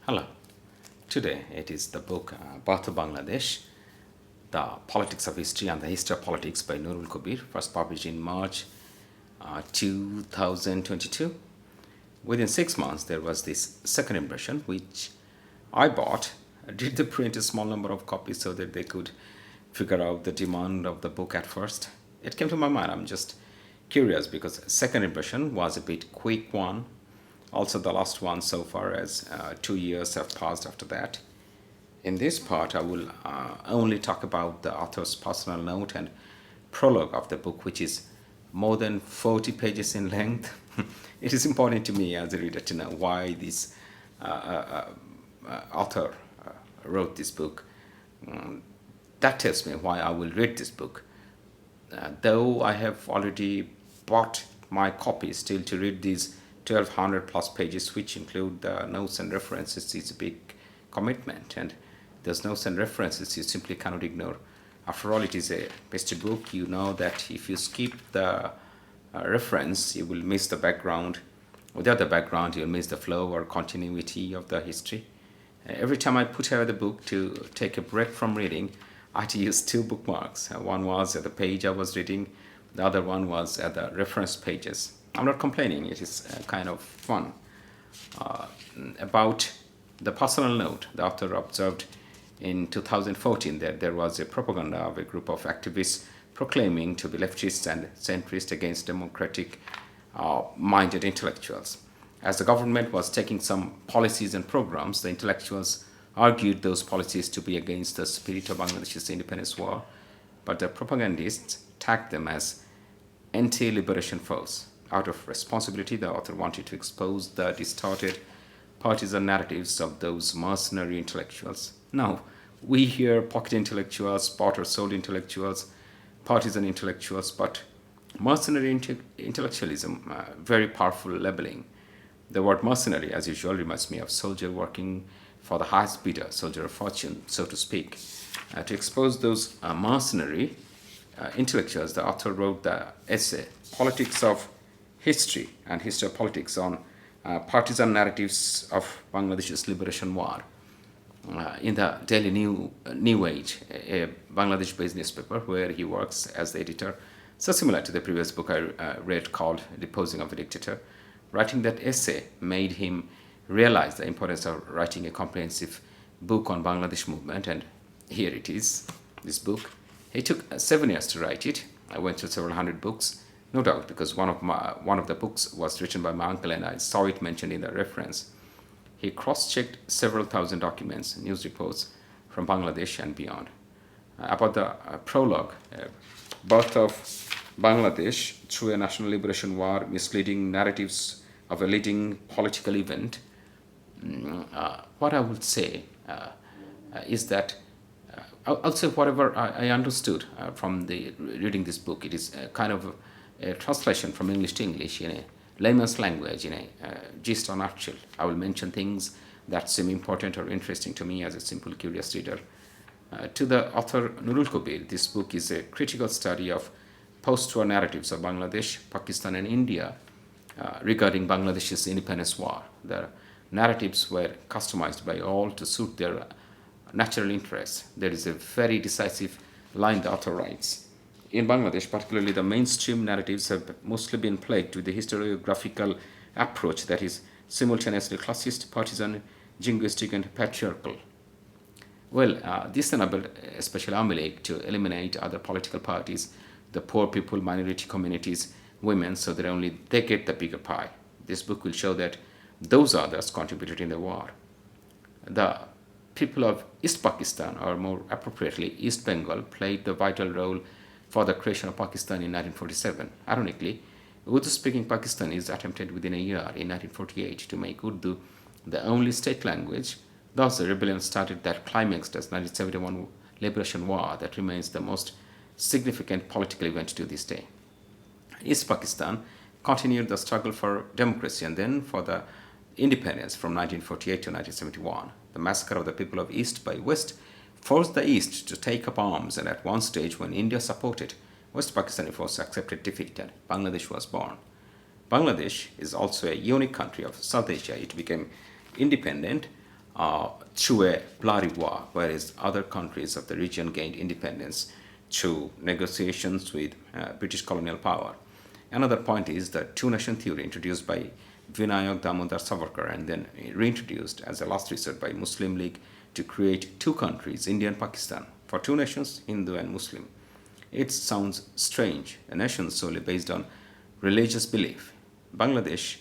Hello. Today it is the book Birth of Bangladesh, The Politics of History and the History of Politics by Nurul Kabir, first published in March 2022. Within 6 months, there was this second impression, which I bought. I did the print a small number of copies so that they could figure out the demand of the book at first. It came to my mind. I'm just curious because second impression was a bit quick one. Also, the last one so far, as 2 years have passed after that. In this part, I will only talk about the author's personal note and prologue of the book, which is more than 40 pages in length. It is important to me as a reader to know why this author wrote this book. That tells me why I will read this book. Though I have already bought my copy, still to read these 1200 plus pages, which include the notes and references, is a big commitment. And those notes and references you simply cannot ignore. After all, it is a pasty book. You know that if you skip the reference, you will miss the background. Without the background, you'll miss the flow or continuity of the history. Every time I put away the book to take a break from reading, I had to use two bookmarks. One was at the page I was reading, the other one was at the reference pages. I'm not complaining, it is kind of fun. About the personal note, the author observed in 2014 that there was a propaganda of a group of activists proclaiming to be leftists and centrists against democratic minded intellectuals. As the government was taking some policies and programs, the intellectuals argued those policies to be against the spirit of Bangladesh's independence war, but the propagandists tagged them as anti-liberation foes. Out of responsibility, the author wanted to expose the distorted partisan narratives of those mercenary intellectuals. Now, we hear pocket intellectuals, bought or sold intellectuals, partisan intellectuals, but mercenary intellectualism, very powerful labeling. The word mercenary, as usual, reminds me of soldier working for the highest bidder, soldier of fortune, so to speak. To expose those mercenary intellectuals, the author wrote the essay, Politics of History and History of Politics, on partisan narratives of Bangladesh's liberation war. In the Daily New Age, a Bangladesh-based newspaper where he works as the editor, so similar to the previous book I read called Deposing of a Dictator. Writing that essay made him realize the importance of writing a comprehensive book on Bangladesh movement, and here it is, this book. It took 7 years to write it. I went through several hundred books, no doubt, because one of the books was written by my uncle and I saw it mentioned in the reference. He cross-checked several thousand documents, news reports from Bangladesh and beyond. About the prologue, birth of Bangladesh through a national liberation war, misleading narratives of a leading political event, what I would say is that I'll say whatever I understood from the reading this book. It is kind of a translation from English to English in a layman's language, in a gist or nutshell. I will mention things that seem important or interesting to me as a simple curious reader. To the author Nurul Kabir, this book is a critical study of post-war narratives of Bangladesh, Pakistan and India regarding Bangladesh's independence war. The narratives were customized by all to suit their natural interests. There is a very decisive line the author writes. In Bangladesh, particularly, the mainstream narratives have mostly been plagued with the historiographical approach that is simultaneously classist, partisan, jingoistic, and patriarchal. Well, this enabled especially Army League to eliminate other political parties, the poor people, minority communities, women, so that only they get the bigger pie. This book will show that those others contributed in the war. The people of East Pakistan, or more appropriately East Bengal, played the vital role for the creation of Pakistan in 1947. Ironically, Urdu-speaking Pakistanis attempted within a year in 1948 to make Urdu the only state language. Thus, the rebellion started that climaxed as 1971 liberation war that remains the most significant political event to this day. East Pakistan continued the struggle for democracy and then for the independence from 1948 to 1971. The massacre of the people of East by West forced the East to take up arms, and at one stage when India supported, West Pakistani forces accepted defeat and Bangladesh was born. Bangladesh is also a unique country of South Asia. It became independent through a bloody war, whereas other countries of the region gained independence through negotiations with British colonial power. Another point is the two-nation theory introduced by Vinayak Damodar Savarkar and then reintroduced as a last resort by Muslim League to create two countries, India and Pakistan, for two nations, Hindu and Muslim. It sounds strange, a nation solely based on religious belief. Bangladesh,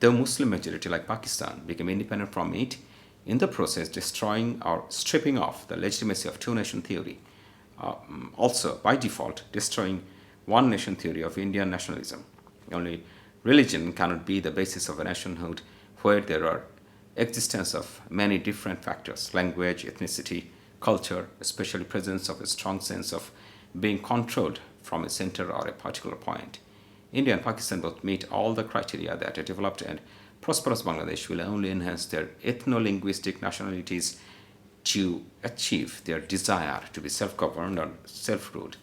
though Muslim majority like Pakistan, became independent from it, in the process destroying or stripping off the legitimacy of two-nation theory. Also, by default, destroying one-nation theory of Indian nationalism. Only religion cannot be the basis of a nationhood where there are existence of many different factors, language, ethnicity, culture, especially presence of a strong sense of being controlled from a center or a particular point. India and Pakistan both meet all the criteria that a developed and prosperous Bangladesh will only enhance their ethno-linguistic nationalities to achieve their desire to be self-governed or self-ruled.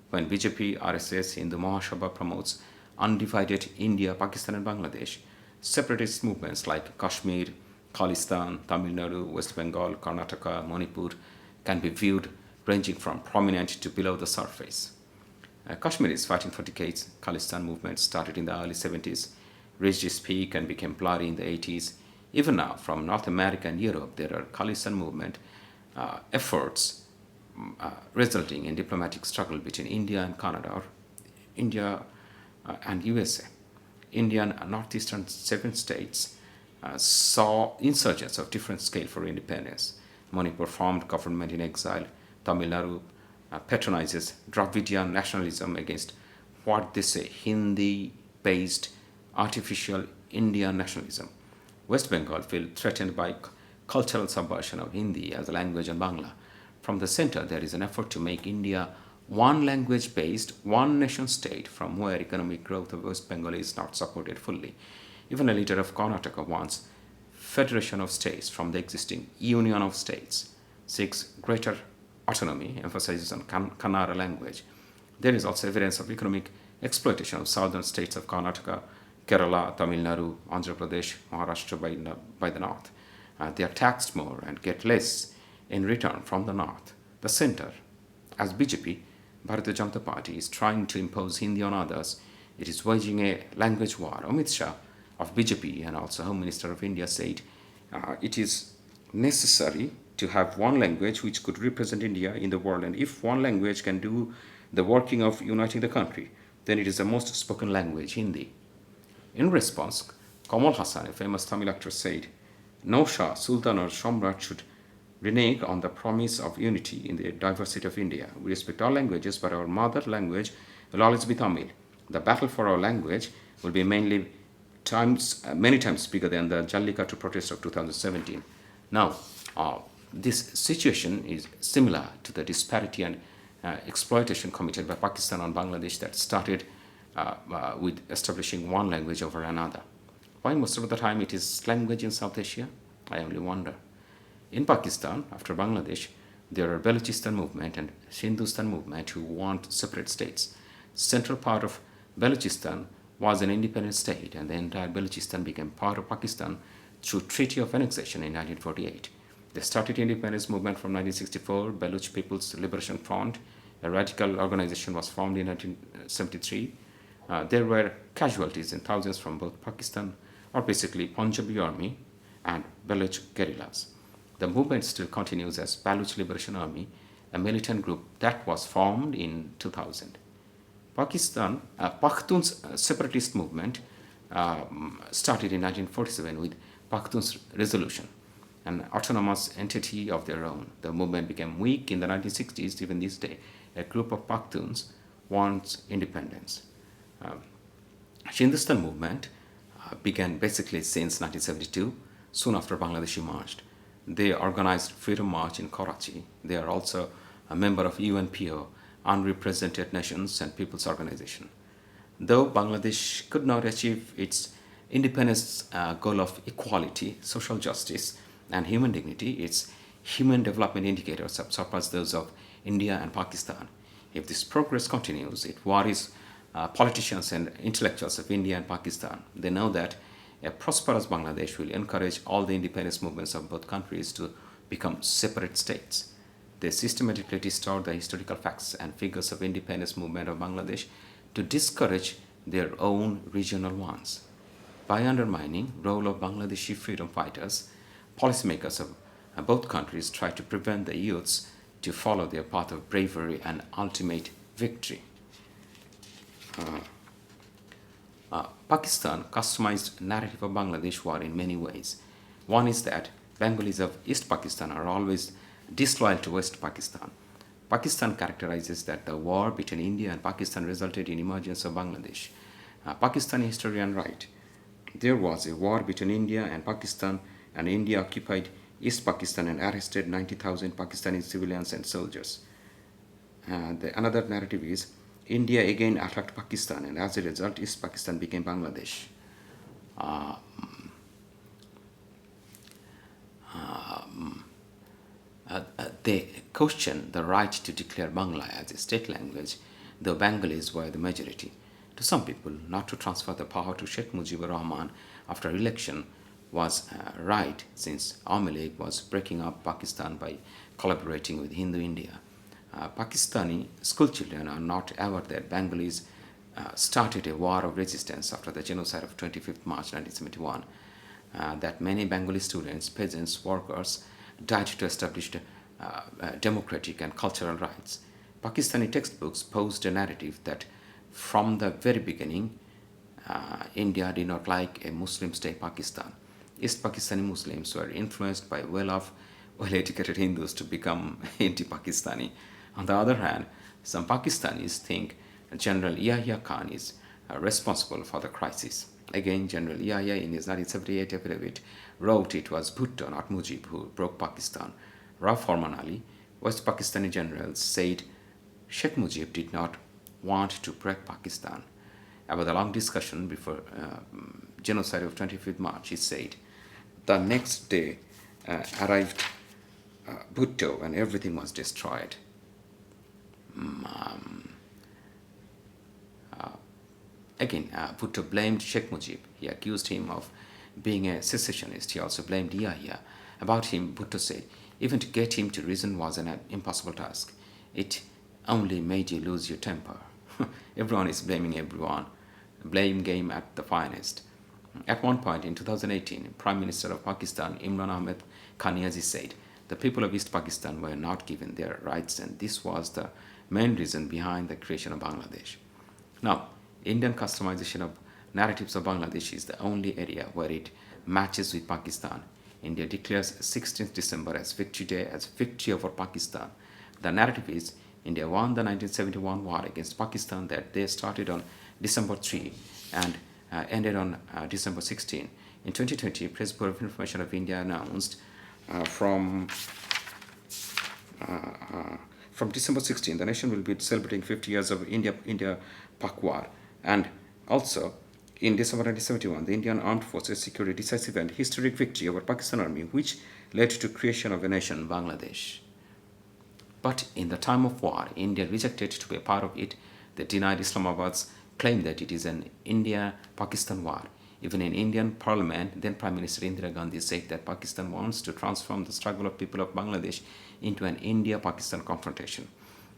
When BJP, RSS, Hindu Mahasabha promotes undivided India, Pakistan and Bangladesh, separatist movements like Kashmir, Khalistan, Tamil Nadu, West Bengal, Karnataka, Manipur can be viewed ranging from prominent to below the surface. Kashmir is fighting for decades. Khalistan movement started in the early 70s, reached its peak and became bloody in the 80s. Even now, from North America and Europe, there are Khalistan movement efforts resulting in diplomatic struggle between India and Canada, or India and USA. Indian northeastern 7 states saw insurgents of different scale for independence. Manipur formed government in exile. Tamil Nadu patronizes Dravidian nationalism against what they say Hindi-based artificial Indian nationalism. West Bengal feel threatened by cultural subversion of Hindi as a language and Bangla. From the center, there is an effort to make India one language-based, one nation state from where economic growth of West Bengal is not supported fully. Even a leader of Karnataka wants federation of states from the existing union of states, seeks greater autonomy, emphasizes on Kannada language. There is also evidence of economic exploitation of southern states of Karnataka, Kerala, Tamil Nadu, Andhra Pradesh, Maharashtra by the north. They are taxed more and get less in return from the north. The center, as BJP, Bharatiya Janata Party, is trying to impose Hindi on others. It is waging a language war. Amit Shah of BJP and also Home Minister of India said it is necessary to have one language which could represent India in the world, and if one language can do the working of uniting the country, then it is the most spoken language, Hindi. In response, Kamal Hassan, a famous Tamil actor, said, no Shah, Sultan or Shamrat should renege on the promise of unity in the diversity of India. We respect all languages, but our mother language will always be Tamil. The battle for our language will be many times bigger than the Jallikattu protest of 2017. Now, this situation is similar to the disparity and exploitation committed by Pakistan on Bangladesh that started with establishing one language over another. Why most of the time it is language in South Asia? I only wonder. In Pakistan, after Bangladesh, there are Balochistan movement and Hindustan movement who want separate states. Central part of Balochistan was an independent state, and the entire Balochistan became part of Pakistan through Treaty of Annexation in 1948. They started independence movement from 1964, Baloch People's Liberation Front. A radical organization was formed in 1973. There were casualties in thousands from both Pakistan, or basically Punjabi army, and Baloch guerrillas. The movement still continues as Baloch Liberation Army, a militant group that was formed in 2000. Pakhtun's separatist movement started in 1947 with Pakhtun's resolution, an autonomous entity of their own. The movement became weak in the 1960s. Even this day, a group of Pakhtuns wants independence. Hindustan movement began basically since 1972, soon after Bangladesh emerged. They organized Freedom March in Karachi. They are also a member of UNPO, Unrepresented Nations and Peoples Organization. Though Bangladesh could not achieve its independence goal of equality, social justice, and human dignity, its human development indicators have surpassed those of India and Pakistan. If this progress continues, it worries politicians and intellectuals of India and Pakistan. They know that A prosperous Bangladesh will encourage all the independence movements of both countries to become separate states. They systematically distort the historical facts and figures of independence movement of Bangladesh to discourage their own regional ones. By undermining role of Bangladeshi freedom fighters, policymakers of both countries try to prevent the youths to follow their path of bravery and ultimate victory. Pakistan customized narrative of Bangladesh war in many ways. One is that Bengalis of East Pakistan are always disloyal to West Pakistan. Pakistan characterizes that the war between India and Pakistan resulted in emergence of Bangladesh. Pakistani historian write, there was a war between India and India occupied East Pakistan and arrested 90,000 Pakistani civilians and soldiers. Another narrative is India again attacked Pakistan, and as a result, East Pakistan became Bangladesh. They questioned the right to declare Bangla as a state language, though Bengalis were the majority. To some people, not to transfer the power to Sheikh Mujibur Rahman after election was right, since Awami League was breaking up Pakistan by collaborating with Hindu India. Pakistani schoolchildren are not aware that Bengalis started a war of resistance after the genocide of 25th March 1971, that many Bengali students, peasants, workers died to establish democratic and cultural rights. Pakistani textbooks posed a narrative that from the very beginning, India did not like a Muslim state Pakistan. East Pakistani Muslims were influenced by well-off, well-educated Hindus to become anti-Pakistani. On the other hand, some Pakistanis think General Yahya Khan is responsible for the crisis. Again, General Yahya in his 1978 affidavit wrote it was Bhutto, not Mujib, who broke Pakistan. Rauf Horman Ali, West Pakistani general, said Sheikh Mujib did not want to break Pakistan. About the long discussion before genocide of 25th March, he said, the next day arrived Bhutto and everything was destroyed. Again, Bhutto blamed Sheikh Mujib. He accused him of being a secessionist. He also blamed Yahya. About him, Bhutto said, even to get him to reason was an impossible task. It only made you lose your temper. Everyone is blaming everyone. Blame game at the finest. At one point in 2018, Prime Minister of Pakistan, Imran Ahmed Khaniazi, said, the people of East Pakistan were not given their rights, and this was the main reason behind the creation of Bangladesh. Now, Indian customization of narratives of Bangladesh is the only area where it matches with Pakistan. India declares 16th December as Victory Day, as victory over Pakistan. The narrative is India won the 1971 war against Pakistan that they started on December 3 and ended on December 16. In 2020, Press Bureau of Information of India announced from December 16, the nation will be celebrating 50 years of India-Pak war. And also, in December 1971, the Indian Armed Forces secured a decisive and historic victory over Pakistan Army, which led to creation of a nation, Bangladesh. But in the time of war, India rejected to be a part of it. They denied Islamabad's claim that it is an India-Pakistan war. Even in Indian parliament, then Prime Minister Indira Gandhi said that Pakistan wants to transform the struggle of people of Bangladesh into an India-Pakistan confrontation.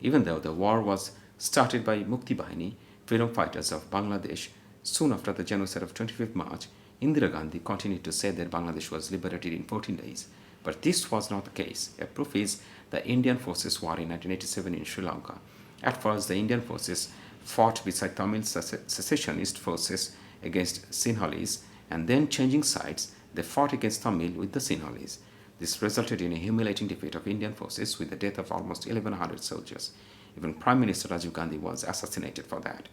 Even though the war was started by Mukti Bahini, freedom fighters of Bangladesh, soon after the genocide of 25th March, Indira Gandhi continued to say that Bangladesh was liberated in 14 days. But this was not the case. A proof is the Indian forces war in 1987 in Sri Lanka. At first, the Indian forces fought beside Tamil secessionist forces against Sinhalese, and then changing sides, they fought against Tamil with the Sinhalese. This resulted in a humiliating defeat of Indian forces with the death of almost 1,100 soldiers. Even Prime Minister Rajiv Gandhi was assassinated for that.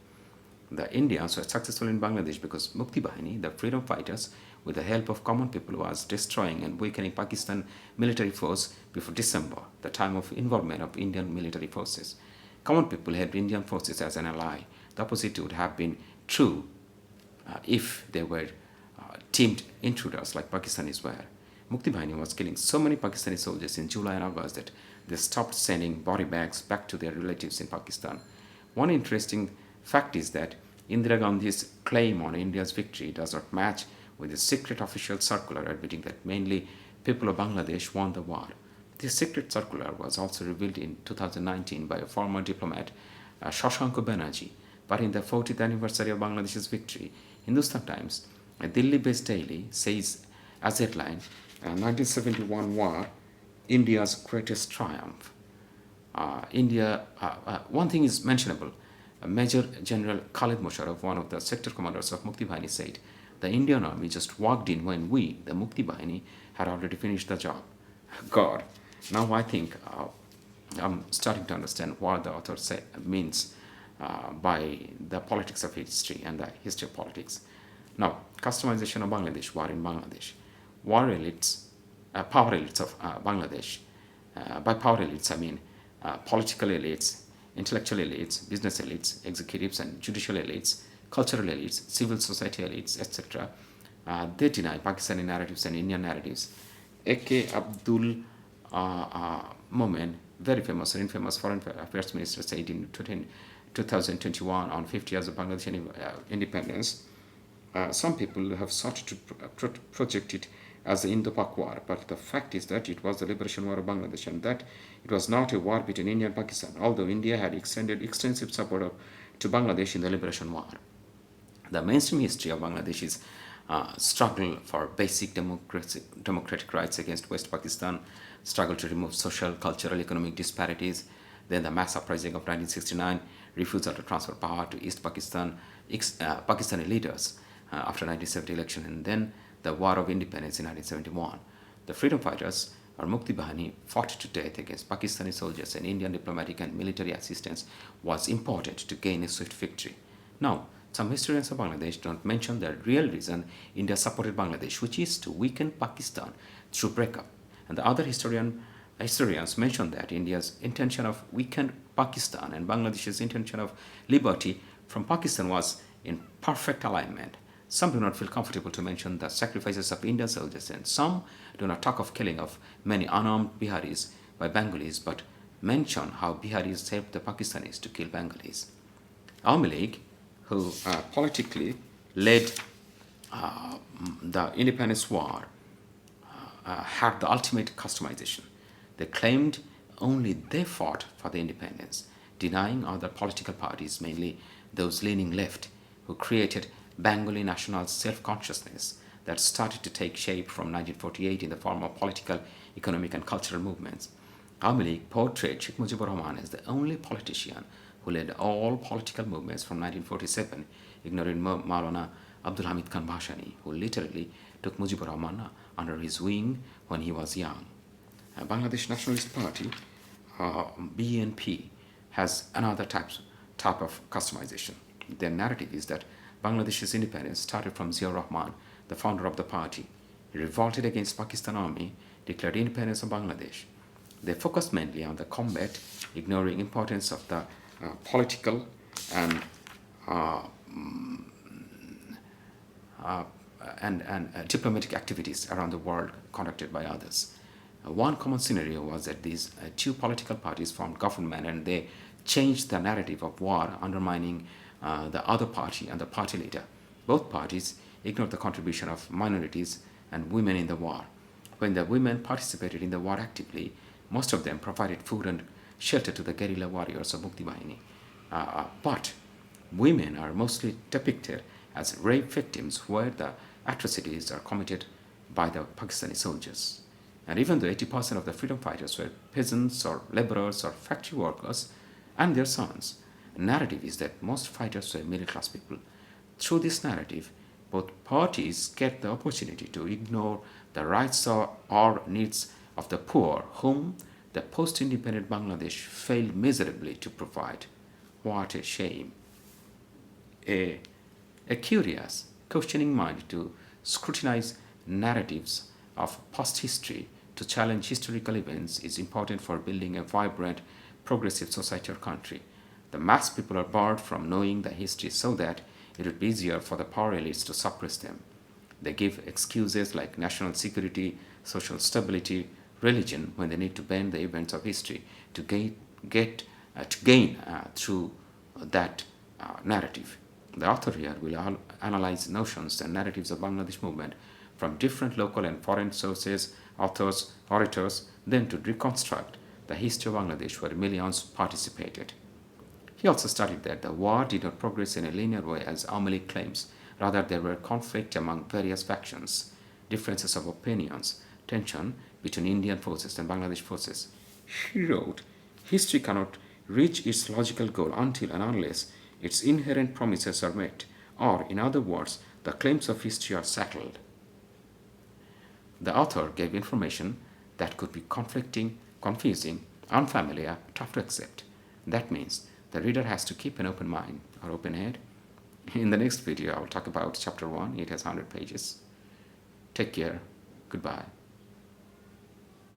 The Indians were successful in Bangladesh because Mukti Bahini, the freedom fighters, with the help of common people, was destroying and weakening Pakistan military force before December, the time of involvement of Indian military forces. Common people helped Indian forces as an ally. The opposite would have been true if they were teamed intruders like Pakistanis were. Mukti Bahini was killing so many Pakistani soldiers in July and August that they stopped sending body bags back to their relatives in Pakistan. One interesting fact is that Indira Gandhi's claim on India's victory does not match with a secret official circular admitting that mainly people of Bangladesh won the war. This secret circular was also revealed in 2019 by a former diplomat, Shashank Banerjee. But in the 40th anniversary of Bangladesh's victory, Hindustan Times, a Delhi-based daily, says as headline, 1971 war, India's greatest triumph. One thing is mentionable. Major General Khalid Musharraf, one of the sector commanders of Mukti Bahini, said, the Indian army just walked in when we, the Mukti Bahini, had already finished the job. God. Now I think I'm starting to understand what the author means by the politics of history and the history of politics. Now, customization of Bangladesh, war in Bangladesh. War elites, power elites of Bangladesh. By power elites, I mean political elites, intellectual elites, business elites, executives and judicial elites, cultural elites, civil society elites, etc. They deny Pakistani narratives and Indian narratives. A.K. Abdul Momen, very famous or infamous foreign affairs minister, said in 2021 on 50 years of Bangladesh independence, some people have sought to project it as the Indo-Pak war, but the fact is that it was the liberation war of Bangladesh and that it was not a war between India and Pakistan, although India had extended extensive support to Bangladesh in the liberation war. The mainstream history of Bangladesh's struggle for basic democratic rights against West Pakistan, struggle to remove social, cultural, economic disparities, then the mass uprising of 1969, refusal to transfer power to East Pakistan, Pakistani leaders after 1970 election, and then the War of Independence in 1971. The freedom fighters, or Mukti Bahini, fought to death against Pakistani soldiers, and Indian diplomatic and military assistance was imported to gain a swift victory. Now, some historians of Bangladesh don't mention the real reason India supported Bangladesh, which is to weaken Pakistan through breakup. And the other historians mention that India's intention of weaken Pakistan and Bangladesh's intention of liberty from Pakistan was in perfect alignment. Some do not feel comfortable to mention the sacrifices of Indian soldiers, and some do not talk of killing of many unarmed Biharis by Bengalis, but mention how Biharis helped the Pakistanis to kill Bengalis. Awami League, who politically led the independence war, had the ultimate customization. They claimed only they fought for the independence, denying other political parties, mainly those leaning left, who created Bengali national self-consciousness that started to take shape from 1948 in the form of political, economic and cultural movements. Awami League portrayed Sheikh Mujibur Rahman as the only politician who led all political movements from 1947, ignoring Maulana Abdul Hamid Khan Bhashani, who literally took Mujibur Rahman under his wing when he was young. Bangladesh Nationalist Party, BNP, has another type of customization. Their narrative is that Bangladesh's independence started from Ziaur Rahman, the founder of the party. He revolted against Pakistan army, declared independence of Bangladesh. They focused mainly on the combat, ignoring importance of the political and diplomatic activities around the world conducted by others. One common scenario was that these two political parties formed government and they changed the narrative of war, undermining the other party and the party leader. Both parties ignored the contribution of minorities and women in the war. When the women participated in the war actively, most of them provided food and shelter to the guerrilla warriors of Mukti Bahini. But women are mostly depicted as rape victims where the atrocities are committed by the Pakistani soldiers. And even though 80% of the freedom fighters were peasants or laborers or factory workers and their sons, the narrative is that most fighters were middle-class people. Through this narrative, both parties get the opportunity to ignore the rights or needs of the poor, whom the post-independent Bangladesh failed miserably to provide. What a shame. A curious, questioning mind to scrutinize narratives of past history to challenge historical events is important for building a vibrant, progressive society or country. The mass people are barred from knowing the history so that it would be easier for the power elites to suppress them. They give excuses like national security, social stability, religion when they need to bend the events of history to gain through that narrative. The author here will analyze notions and narratives of Bangladesh movement from different local and foreign sources, authors, orators, then to reconstruct the history of Bangladesh where millions participated. He also studied that the war did not progress in a linear way as Amali claims. Rather, there were conflict among various factions, differences of opinions, tension between Indian forces and Bangladesh forces. He wrote, history cannot reach its logical goal until and unless its inherent promises are met, or, in other words, the claims of history are settled. The author gave information that could be conflicting, confusing, unfamiliar, tough to accept. That means the reader has to keep an open mind or open head. In the next video, I'll talk about chapter 1. It has 100 pages. Take care. Goodbye.